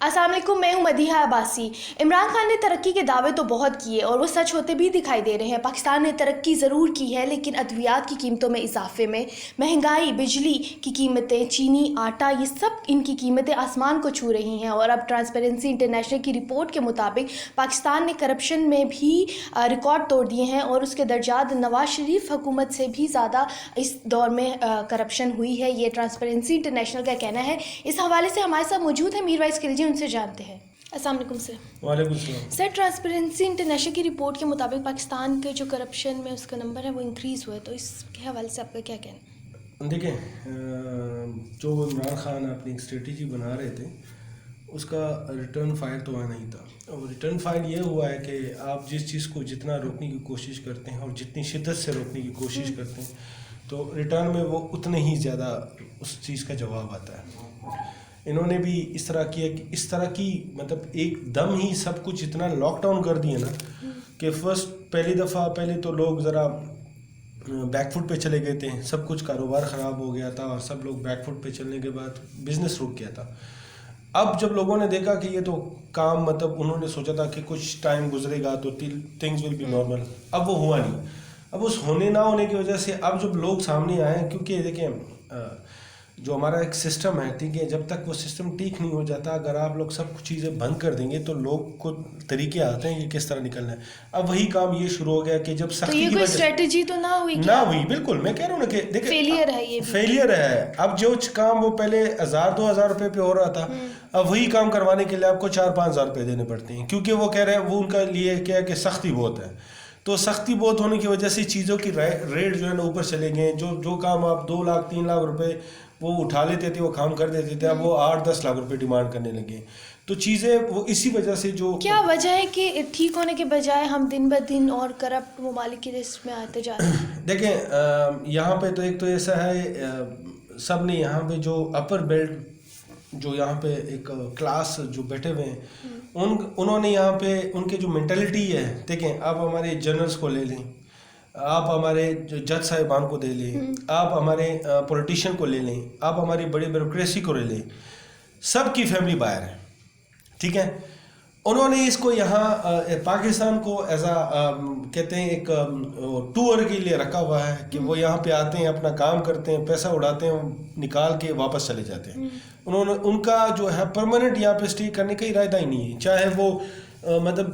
السلام علیکم، میں ہوں مدیحہ عباسی۔ عمران خان نے ترقی کے دعوے تو بہت کیے اور وہ سچ ہوتے بھی دکھائی دے رہے ہیں۔ پاکستان نے ترقی ضرور کی ہے، لیکن ادویات کی قیمتوں میں اضافے میں مہنگائی، بجلی کی قیمتیں، چینی، آٹا، یہ سب ان کی قیمتیں آسمان کو چھو رہی ہیں۔ اور اب ٹرانسپیرنسی انٹرنیشنل کی رپورٹ کے مطابق پاکستان نے کرپشن میں بھی ریکارڈ توڑ دیے ہیں اور اس کے درجات نواز شریف حکومت سے بھی زیادہ اس دور میں کرپشن ہوئی ہے، یہ ٹرانسپیرنسی انٹرنیشنل کا کہنا ہے۔ اس حوالے سے ہمارے ساتھ موجود ہیں میر وائس خلجی، ان سے جانتے ہیں۔ السلام علیکم سر۔ وعلیکم السلام۔ سر، ٹرانسپیرنسی انٹرنیشنل کی رپورٹ کے مطابق پاکستان کے جو کرپشن میں اس کا نمبر ہے وہ انکریز ہوا ہے، تو اس کے حوالے سے آپ کا کیا کہنا؟ دیکھیں، جو عمران خان اپنی اسٹریٹجی بنا رہے تھے اس کا ریٹرن فائر تو آنا ہی تھا۔ اور ریٹرن فائر یہ ہوا ہے کہ آپ جس چیز کو جتنا روکنے کی کوشش کرتے ہیں اور جتنی شدت سے روکنے کی کوشش کرتے ہیں تو ریٹرن میں وہ اتنے ہی زیادہ اس چیز کا جواب آتا ہے۔ انہوں نے بھی اس طرح کیا کہ اس طرح کی مطلب ایک دم ہی سب کچھ اتنا لاک ڈاؤن کر دیا نا کہ پہلی دفعہ پہلے تو لوگ ذرا بیک فٹ پہ چلے گئے تھے، سب کچھ کاروبار خراب ہو گیا تھا اور سب لوگ بیک فٹ پہ چلنے کے بعد بزنس رک گیا تھا۔ اب جب لوگوں نے دیکھا کہ یہ تو کام مطلب انہوں نے سوچا تھا کہ کچھ ٹائم گزرے گا تو تھنگز ول بی نارمل، اب وہ ہوا نہیں۔ اب اس ہونے نہ ہونے کی وجہ سے اب جب لوگ سامنے آئے ہیں، کیونکہ دیکھیں جو ہمارا ایک سسٹم ہے، ٹھیک ہے، جب تک وہ سسٹم ٹھیک نہیں ہو جاتا، اگر آپ لوگ سب کچھ چیزیں بند کر دیں گے تو لوگ کو طریقے آتے ہیں کہ کس طرح نکلنا ہے۔ اب وہی کام یہ شروع ہو گیا کہ جب سختی کی وجہ سے اسٹریٹجی تو نہ ہوئی، بالکل میں کہہ رہا ہوں نا کہ دیکھیں فیلئر ہے، یہ فیلئر ہے۔ اب جو کام وہ پہلے 1000-2000 روپے پہ ہو رہا تھا، اب وہی کام کروانے کے لیے آپ کو 4-5 ہزار روپے دینے پڑتے ہیں، کیونکہ وہ کہہ رہے ہیں وہ ان کا لیے کیا ہے کہ سختی بہت ہے۔ تو سختی بہت ہونے کی وجہ سے چیزوں کی ریٹ جو ہے نا اوپر چلے گئے۔ جو کام آپ 2 لاکھ 3 لاکھ روپے وہ اٹھا لیتے تھے، وہ کام کر دیتے تھے، اب وہ 8-10 لاکھ روپے ڈیمانڈ کرنے لگے۔ تو چیزیں وہ اسی وجہ سے جو کیا وجہ ہے کہ ٹھیک ہونے کے بجائے ہم دن بہ دن اور کرپٹ ممالک کی لسٹ میں آتے جا رہے ہیں؟ دیکھیں، یہاں پہ تو ایک تو ایسا ہے، سب نے یہاں پہ جو اپر بیلٹ جو یہاں پہ ایک کلاس جو بیٹھے ہوئے ہیں انہوں نے یہاں پہ ان کے جو مینٹلٹی ہے، دیکھیں آپ ہمارے جنرلز کو لے لیں، آپ ہمارے جج صاحبان کو دے لیں، آپ ہمارے پولیٹیشین کو لے لیں، آپ ہماری بڑی بیوروکریسی کو لے لیں، سب کی فیملی باہر ہے، ٹھیک ہے۔ انہوں نے اس کو یہاں پاکستان کو ایز کہتے ہیں ایک ٹور کے لیے رکھا ہوا ہے کہ وہ یہاں پہ آتے ہیں، اپنا کام کرتے ہیں، پیسہ اڑاتے ہیں، نکال کے واپس چلے جاتے ہیں۔ ان کا جو ہے پرماننٹ یہاں پہ اسٹے کرنے کا ارادہ ہی نہیں ہے، چاہے وہ مطلب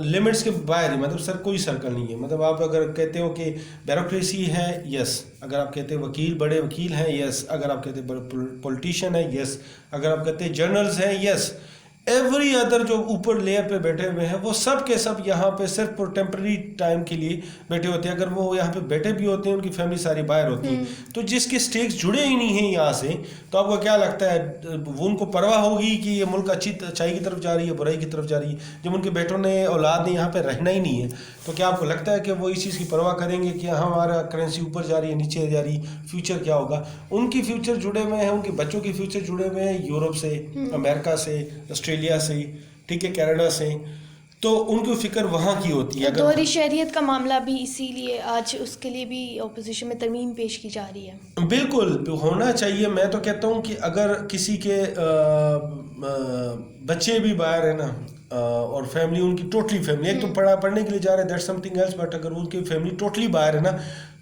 لمٹس کے باہر ہی، مطلب سر کوئی سرکل نہیں ہے۔ مطلب آپ اگر کہتے ہو کہ بیوروکریسی ہے، یس، اگر آپ کہتے ہیں وکیل بڑے وکیل ہیں، یس، اگر آپ کہتے ہیں پولیٹیشین ہے، یس، اگر آپ کہتے ہیں جرنلز ہیں، یس، ایوری ادر جو اوپر لیئر پہ بیٹھے ہوئے ہیں وہ سب کے سب یہاں پہ صرف ٹیمپرری ٹائم کے لیے بیٹھے ہوتے ہیں۔ اگر وہ یہاں پہ بیٹھے بھی ہوتے ہیں، ان کی فیملی ساری باہر ہوتی ہے، تو جس کے سٹیکس جڑے ہی نہیں ہیں یہاں سے، تو آپ کو کیا لگتا ہے وہ ان کو پرواہ ہوگی کہ یہ ملک اچھائی کی طرف جا رہی ہے، برائی کی طرف جا رہی ہے؟ جب ان کے بیٹوں نے اولاد نے یہاں پہ رہنا ہی نہیں ہے تو کیا آپ کو لگتا ہے کہ وہ اس چیز کی پرواہ کریں گے کہ ہمارا کرنسی اوپر جا رہی ہے، نیچے جا رہی ہے، فیوچر کیا ہوگا؟ ان کی فیوچر جڑے ہوئے ہیں، ان کے بچوں کی فیوچر جڑے ہوئے ہیں یورپ سے، امریکہ سے، آسٹریلیا سے، ٹھیک ہے، کینیڈا سے، تو ان کی فکر وہاں کی ہوتی ہے۔ دوہری شہریت کا معاملہ بھی اسی لیے آج اس کے لیے بھی اپوزیشن میں ترمیم پیش کی جا رہی ہے۔ بالکل ہونا چاہیے۔ میں تو کہتا ہوں کہ اگر کسی کے بچے بھی باہر ہیں نا اور فیملی ان کی ٹوٹلی فیملی، ایک تو پڑھنے کے لیے جا رہے ہیں، that's something else, but اگر ان کی فیملی ٹوٹلی باہر ہے نا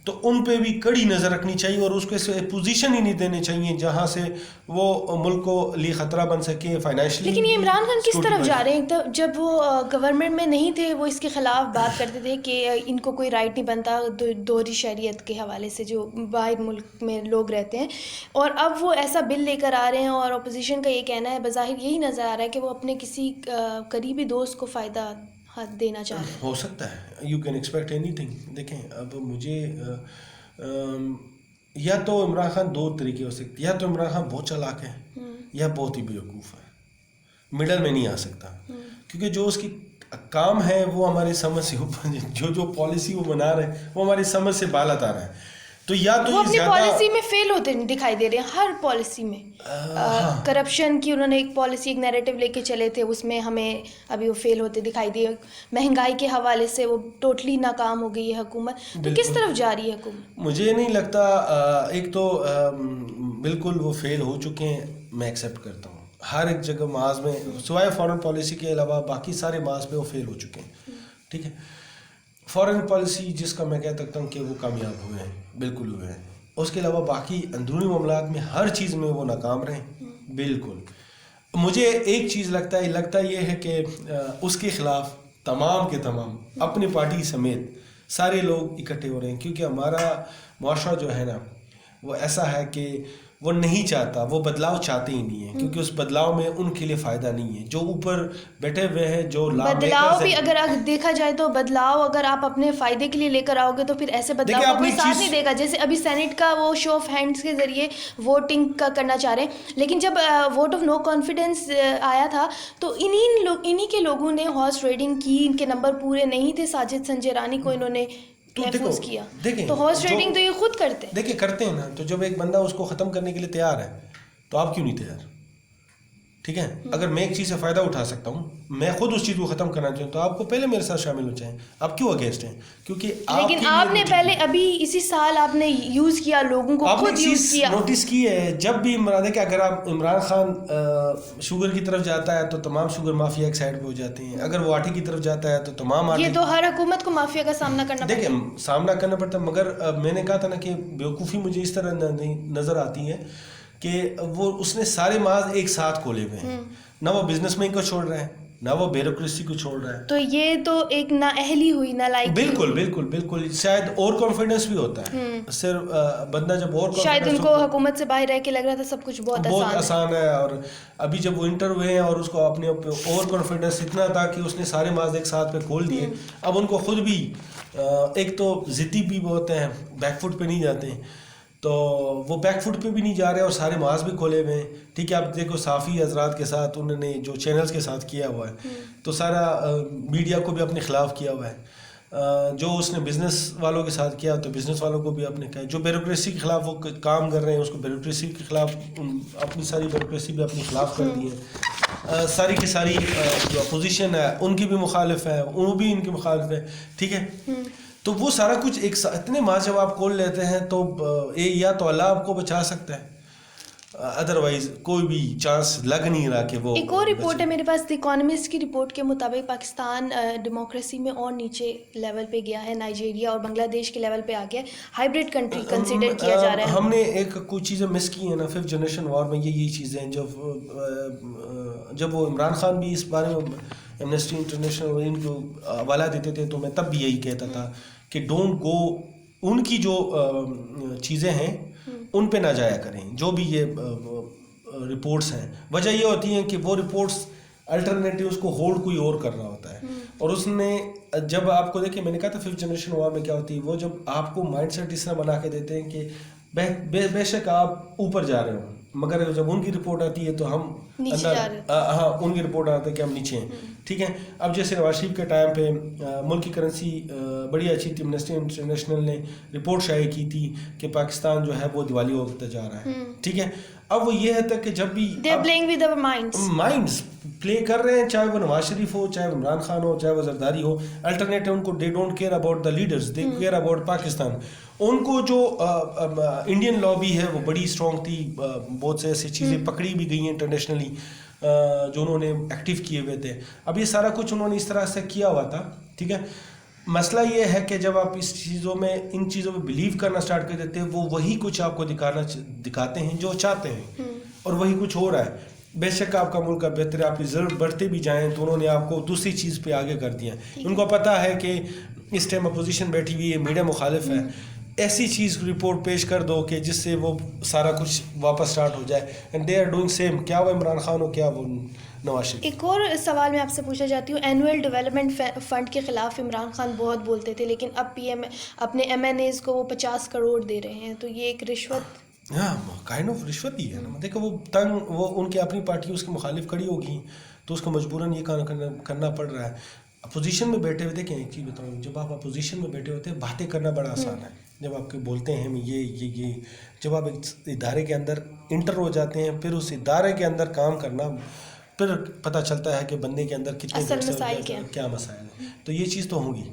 تو ان پہ بھی کڑی نظر رکھنی چاہیے اور اس کو پوزیشن ہی نہیں دینے چاہیے جہاں سے وہ ملک کو لیے خطرہ بن سکے فائنینشلی۔ لیکن یہ عمران خان کس طرف جا رہے ہیں؟ جب وہ گورنمنٹ میں نہیں تھے وہ اس کے خلاف بات کرتے تھے کہ ان کو کوئی رائٹ نہیں بنتا دوہری شہریت کے حوالے سے جو باہر ملک میں لوگ رہتے ہیں، اور اب وہ ایسا بل لے کر آ رہے ہیں اور اپوزیشن کا یہ کہنا ہے، بظاہر یہی نظر آ رہا ہے کہ وہ اپنے کسی قریبی دوست کو فائدہ دینا چاہ رہے ہیں۔ ہو سکتا ہے، you can expect any thing. دیکھیں اب مجھے یا تو عمران خان دو طریقے ہو سکتے، یا تو عمران خان بہت چالاک ہے یا بہت ہی بیوقوف ہے، مڈل میں نہیں آ سکتا، کیونکہ جو اس کی کام ہے وہ ہماری سمجھ سے اوپر، جو پالیسی وہ بنا رہے ہیں وہ ہماری سمجھ سے بالا تار ہے۔ تو یا تو وہ اپنی پالیسی میں فیل ہوتے دکھائی دے رہے ہیں، ہر پالیسی میں کرپشن کی انہوں نے ایک پالیسی، ایک نیریٹو لے کے چلے تھے، اس میں ہمیں ابھی وہ فیل ہوتے دکھائی دیے۔ مہنگائی کے حوالے سے وہ ٹوٹلی ناکام ہو گئی ہے حکومت۔ تو کس طرف جا رہی ہے حکومت؟ مجھے نہیں لگتا، ایک تو بالکل وہ فیل ہو چکے ہیں، میں ایکسیپٹ کرتا ہوں۔ ہر ایک جگہ محاذ میں سوائے فارن پالیسی کے علاوہ باقی سارے محاذ پہ وہ فیل ہو چکے ہیں. ٹھیک ہے, فارن پالیسی جس کا میں کہہ سکتا ہوں کہ وہ کامیاب ہوئے ہیں, بالکل ہوئے ہیں. اس کے علاوہ باقی اندرونی معاملات میں ہر چیز میں وہ ناکام رہے بالکل. مجھے ایک چیز لگتا یہ ہے کہ اس کے خلاف تمام کے تمام اپنی پارٹی سمیت سارے لوگ اکٹھے ہو رہے ہیں, کیونکہ ہمارا معاشرہ جو ہے نا وہ ایسا ہے کہ وہ نہیں چاہتا, وہ بدلاؤ چاہتے ہی نہیں ہیں, کیونکہ اس بدلاؤ میں ان کے لیے فائدہ نہیں ہے. جو اوپر بیٹھے ہوئے ہیں, جو بدلاؤ بھی اگر دیکھا جائے تو بدلاؤ اگر آپ اپنے فائدے کے لیے لے کر آؤ گے تو پھر ایسے بدلاؤ کا کوئی ساتھ نہیں دے گا. جیسے ابھی سینٹ کا وہ شو آف ہینڈس کے ذریعے ووٹنگ کا کرنا چاہ رہے ہیں, لیکن جب ووٹ آف نو کانفیڈنس آیا تھا تو انہی کے لوگوں نے ہارس ریڈنگ کی, ان کے نمبر پورے نہیں تھے, ساجد سنجے رانی کو انہوں نے محفوظ کیا. تو ہارس ریڈنگ تو یہ خود کرتے ہیں. دیکھیں کرتے ہیں نا, تو جب ایک بندہ اس کو ختم کرنے کے لیے تیار ہے تو آپ کیوں نہیں تیار؟ ٹھیک ہے, اگر میں ایک چیز سے فائدہ اٹھا سکتا ہوں, میں خود اس چیز کو ختم کرنا چاہوں تو آپ کو پہلے میرے ساتھ شامل ہو جائیں. آپ کیوں اگینسٹ ہیں؟ کیونکہ لیکن آپ نے پہلے ابھی اسی سال آپ نے یوز کیا, لوگوں کو خود یوز کیا. نوٹس کی ہے جب بھی کہ اگر آپ عمران خان شوگر کی طرف جاتا ہے تو تمام شوگر مافیا ایک سائڈ پہ ہو جاتے ہیں, اگر وہ آٹے کی طرف جاتا ہے تو تمام آٹے. یہ تو ہر حکومت کو مافیا کا سامنا کرنا پڑتا ہے. دیکھیں سامنا کرنا پڑتا ہے, مگر میں نے کہا تھا نا کہ بیوقوفی مجھے اس طرح نظر آتی ہے کہ وہ اس نے سارے محاذ ایک ساتھ کھولے ہوئے ہیں, نہ وہ بزنس مین کو چھوڑ رہا ہے, نہ وہ بیوروکریسی کو چھوڑ رہا ہے. تو یہ تو ایک نااہلی ہوئی, نالائکی. بالکل شاید اور کانفیڈنس بھی ہوتا ہے, صرف بندہ جب اور شاید ان کو حکومت سے باہر رہ کے لگ رہا تھا سب کچھ بہت آسان ہے, اور ابھی جب وہ انٹر ہوئے ہیں اور اس کو اپنے اور کانفیڈنس اتنا تھا کہ اس نے سارے محاذ ایک ساتھ پہ کھول دیے. اب ان کو خود بھی ایک تو ضدی بھی بہت ہیں, بیک فٹ پہ نہیں جاتے ہیں, تو وہ بیک فٹ پہ بھی نہیں جا رہے اور سارے محاذ بھی کھولے ہوئے ہیں. ٹھیک ہے, آپ دیکھو صحافی حضرات کے ساتھ انہوں نے جو چینلز کے ساتھ کیا ہوا ہے, تو سارا میڈیا کو بھی اپنے خلاف کیا ہوا ہے. جو اس نے بزنس والوں کے ساتھ کیا تو بزنس والوں کو بھی اپنے کہا. جو بیوروکریسی کے خلاف وہ کام کر رہے ہیں اس کو بیوروکریسی کے خلاف اپنی ساری بیوروکریسی بھی اپنے خلاف کر دی ہے. ساری کی ساری جو اپوزیشن ہے ان کی بھی مخالف ہے, وہ بھی ان کی مخالف ہے. ٹھیک ہے, تو وہ سارا کچھ ایک اتنے محاذ جب آپ کھول لیتے ہیں تو یا تو اللہ آپ کو بچا سکتا ہے, ادروائز کوئی بھی چانس لگ نہیں رہا کہ وہ. ایک اور رپورٹ ہے میرے پاس, دی اکانومسٹ کی رپورٹ کے مطابق پاکستان ڈیموکریسی میں اور نیچے لیول پہ گیا ہے, نائجیریا اور بنگلہ دیش کے لیول پہ آ گیا ہے, ہائیبریڈ کنٹری کنسیڈر کیا جا رہا ہے. ہم نے ایک کچھ چیزیں مس کی ہیں نا, 5th جنریشن وار میں یہی چیزیں ہیں. جب وہ عمران خان بھی اس بارے میں ایمنسٹی انٹرنیشنل ان کو حوالہ دیتے تھے تو میں تب بھی یہی کہتا تھا کہ ڈونٹ گو, ان کی جو چیزیں ہیں ان پہ نہ جایا کریں. جو بھی یہ رپورٹس ہیں, وجہ یہ ہوتی ہے کہ وہ رپورٹس الٹرنیٹیوز کو ہولڈ کوئی اور کر رہا ہوتا ہے, اور اس نے جب آپ کو دیکھیں, میں نے کہا تھا 5th جنریشن وار میں کیا ہوتی ہے, وہ جب آپ کو مائنڈ سیٹ اس طرح بنا کے دیتے ہیں کہ بے شک آپ اوپر جا رہے ہو, مگر جب ان کی رپورٹ آتی ہے تو ہم ہاں ان کی رپورٹ آتا ہے کہ ہم نیچے ہیں. ٹھیک ہے, اب جیسے نواز شریف کے ٹائم پہ ملک کی کرنسی بڑی اچھی تھی, ایمنسٹی انٹرنیشنل نے رپورٹ شائع کی تھی کہ پاکستان جو ہے وہ دیوالی ہوتا جا رہا ہے. ٹھیک ہے, اب وہ یہ ہے کہ جب بھی مائنڈس پلے کر رہے ہیں, چاہے وہ نواز شریف ہو, چاہے وہ عمران خان ہو, چاہے وہ زرداری ہو, الٹرنیٹو ان کو they don't care about the leaders, they care about Pakistan. ان کو جو انڈین لابی ہے وہ بڑی اسٹرانگ تھی, بہت سے ایسی چیزیں پکڑی بھی گئی ہیں انٹرنیشنلی جو انہوں نے ایکٹیو کیے ہوئے تھے. اب یہ سارا کچھ انہوں نے اس طرح سے کیا ہوا تھا. ٹھیک ہے, مسئلہ یہ ہے کہ جب آپ اس چیزوں میں ان چیزوں میں بلیو کرنا اسٹارٹ کر دیتے ہیں, وہ وہی کچھ آپ کو دکھاتے ہیں جو چاہتے ہیں, اور وہی کچھ ہو رہا ہے. بے شک آپ کا ملک کا بہتر ہے, آپ کی ضرورت بڑھتے بھی جائیں تو انہوں نے آپ کو دوسری چیز پہ آگے کر دیا. ان کو پتہ ہے کہ اس ٹائم اپوزیشن بیٹھی ہوئی ہے, میڈیا مخالف ہے, ایسی چیز رپورٹ پیش کر دو کہ جس سے وہ سارا کچھ واپس سٹارٹ ہو جائے. And they are doing same, کیا وہ عمران خان ہو, کیا وہ نواز شریف. ایک اور سوال میں آپ سے پوچھنا چاہتی ہوں, اینول ڈیولپمنٹ فنڈ کے خلاف عمران خان بہت بولتے تھے, لیکن اب اپنے MNAs کو وہ 50 کروڑ دے رہے ہیں, تو یہ ایک رشوت, ہاں کائنڈ آف رشوت ہی ہے نا. دیکھو وہ ان کی اپنی پارٹی اس کے مخالف کھڑی ہوگی تو اس کو مجبوراً یہ کرنا پڑ رہا ہے. اپوزیشن میں بیٹھے ہوئے, دیکھیں ایک چیز بتاؤں, جب آپ اپوزیشن میں بیٹھے ہوتے ہیں باتیں کرنا بڑا آسان ہے. جب آپ کے بولتے ہیں یہ جب آپ ایک ادارے کے اندر انٹر ہو جاتے ہیں, پھر اس ادارے کے اندر کام کرنا, پھر پتہ چلتا ہے کہ بندے کے اندر کتنے اصل مسائل کیا مسائل ہیں. تو یہ چیز تو ہوگی,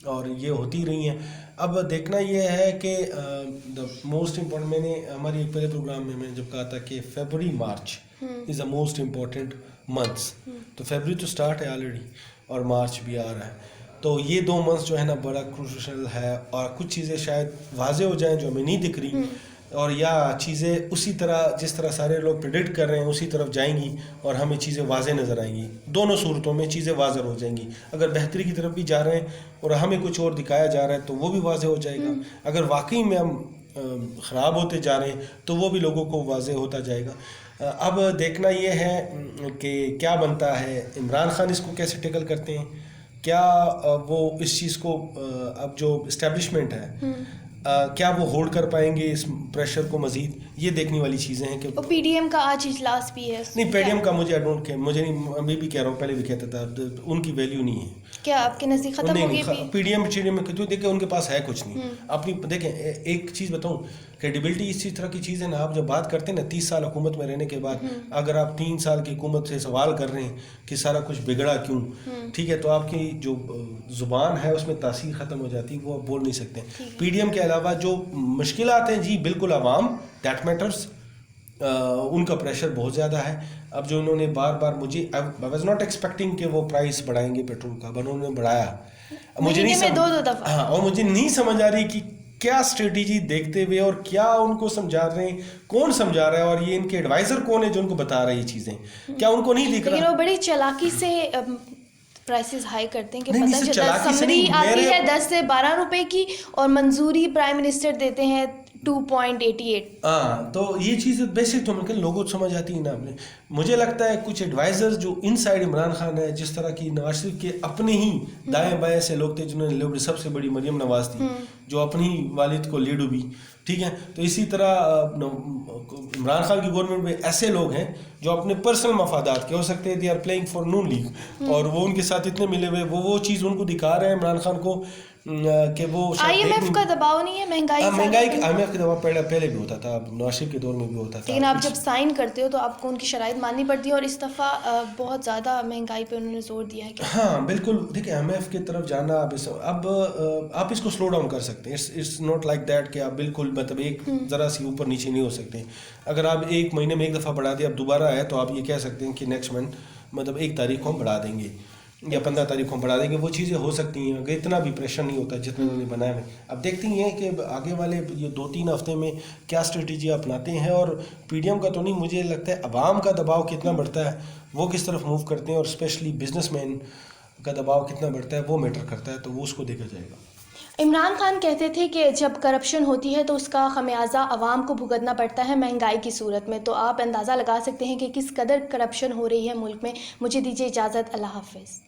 اور یہ ہوتی رہی ہیں. اب دیکھنا یہ ہے کہ موسٹ امپورٹنٹ، میں نے ہماری ایک پہلے پروگرام میں جب کہا تھا کہ February March is the most important months, تو فیبرری تو اسٹارٹ ہے آلریڈی اور مارچ بھی آ رہا ہے. تو یہ 2 منتھس جو ہے نا بڑا کروشل ہے، اور کچھ چیزیں شاید واضح ہو جائیں جو ہمیں نہیں دکھ رہی، اور یا چیزیں اسی طرح جس طرح سارے لوگ پریڈکٹ کر رہے ہیں اسی طرف جائیں گی اور ہمیں چیزیں واضح نظر آئیں گی. دونوں صورتوں میں چیزیں واضح ہو جائیں گی. اگر بہتری کی طرف بھی جا رہے ہیں اور ہمیں کچھ اور دکھایا جا رہا ہے تو وہ بھی واضح ہو جائے گا. اگر واقعی میں ہم خراب ہوتے جا رہے ہیں تو وہ بھی لوگوں کو واضح ہوتا جائے گا. اب دیکھنا یہ ہے کہ کیا بنتا ہے. عمران خان اس کو کیسے ٹیکل کرتے ہیں، کیا وہ اس چیز کو اب جو اسٹیبلشمنٹ ہے کیا وہ ہولڈ کر پائیں گے اس پریشر کو مزید، یہ دیکھنے والی چیزیں ہیں. کہ پی ڈی ایم کا آج اجلاس بھی ہے. نہیں، پی ڈی ایم کا مجھے مجھے نہیں، ابھی بھی کہہ رہا ہوں، پہلے بھی کہتا تھا ان کی ویلیو نہیں ہے. کیا آپ کے نزدیک ختم ہو گئی پی ڈی ایم میں دیکھیں ان کے پاس ہے کچھ نہیں اپنی. دیکھیں ایک چیز بتاؤں، کریڈیبلٹی اسی طرح کی چیز ہے نا. آپ جب بات کرتے ہیں نا 30 سال حکومت میں رہنے کے بعد، اگر آپ 3 سال کی حکومت سے سوال کر رہے ہیں کہ سارا کچھ بگڑا کیوں، ٹھیک ہے، تو آپ کی جو زبان ہے اس میں تاثیر ختم ہو جاتی ہے، وہ آپ بول نہیں سکتے. پی ڈی ایم کے علاوہ جو مشکلات ہیں، جی بالکل، عوام دیٹ میٹرس، ان کا پریشر بہت زیادہ ہے. اب جو انہوں نے بار بار، مجھے آئی واز ناٹ ایکسپیکٹنگ کہ وہ پرائس بڑھائیں گے پیٹرول کا، انہوں نے بڑھایا. مجھے نہیں دو دفعہ، ہاں، اور مجھے نہیں سمجھ آ رہی کہ کیا اسٹریٹجی دیکھتے ہوئے اور کیا ان کو سمجھا رہے ہیں، کون سمجھا رہا ہے، اور یہ ان کے ایڈوائزر کون ہے جو ان کو بتا رہے ہیں یہ چیزیں، کیا ان کو نہیں دکھ رہا؟ لیکن وہ بڑی چالاکی سے پرائسز ہائی کرتے ہیں کہ نہیں، پتہ چلتا ہے سمری آتی ہے 10 سے 12 روپے کی اور منظوری پرائم منسٹر دیتے ہیں 2.88. ہاں، تو یہ چیز بیسک تو ممکن لوگوں کو سمجھ آتی ہے نا. مجھے لگتا ہے کچھ ایڈوائزر جو ان سائڈ عمران خان ہے، جس طرح کی نواز شریف کے اپنے ہی دائیں بائیں سے لوگ تھے جنہوں نے سب سے بڑی مریم نواز تھی جو اپنی ہی والد کو لیڈو بھی، ٹھیک ہے. تو اسی طرح عمران خان کی گورنمنٹ میں ایسے لوگ ہیں جو اپنے پرسنل مفادات کے ہو سکتے ہیں، they are playing for noon league, اور وہ ان کے ساتھ اتنے ملے ہوئے، وہ چیز ان کو دکھا رہے ہیں عمران خان کو کہ وہ آئی ایم ایف کا دباؤ نہیں ہے، مہنگائی آئی ایم ایف کا دباؤ پہلے بھی ہوتا تھا، نواز شریف کے دور میں بھی ہوتا تھا. لیکن آپ جب سائن کرتے ہو تو آپ کو ان کی شرائط ماننی پڑتی ہے، اور اس دفعہ بہت زیادہ مہنگائی پہ انہوں نے زور دیا ہے. ہاں بالکل. دیکھیں ایم ایف کی طرف جانا، اب آپ اس کو سلو ڈاؤن کر سکتے ہیں. اٹس ناٹ لائک دیٹ کہ آپ بالکل مطلب ایک ذرا سی اوپر نیچے نہیں ہو سکتے. اگر آپ ایک مہینے میں ایک دفعہ بڑھا دیں، اب دوبارہ ہے تو آپ یہ کہہ سکتے ہیں کہ نیکسٹ منتھ مطلب 1 تاریخ کو ہم بڑھا دیں گے یا 15 تاریخ کو ہم بڑھا دیں گے. وہ چیزیں ہو سکتی ہیں اگر اتنا بھی پریشر نہیں ہوتا جتنا انہوں نے بنایا ہے. اب دیکھتے ہیں کہ آگے والے یہ 2-3 ہفتے میں کیا اسٹریٹجی اپناتے ہیں. اور پی ڈی ایم کا تو نہیں، مجھے لگتا ہے عوام کا دباؤ کتنا بڑھتا ہے، وہ کس طرف موو کرتے ہیں، اور اسپیشلی بزنس مین کا دباؤ کتنا بڑھتا ہے، وہ میٹر کرتا ہے. تو وہ اس کو دیکھا جائے گا. عمران خان کہتے تھے کہ جب کرپشن ہوتی ہے تو اس کا خمیازہ عوام کو بھگتنا پڑتا ہے مہنگائی کی صورت میں. تو آپ اندازہ لگا سکتے ہیں کہ کس قدر کرپشن ہو رہی ہے ملک میں. مجھے دیجیے اجازت، اللہ حافظ.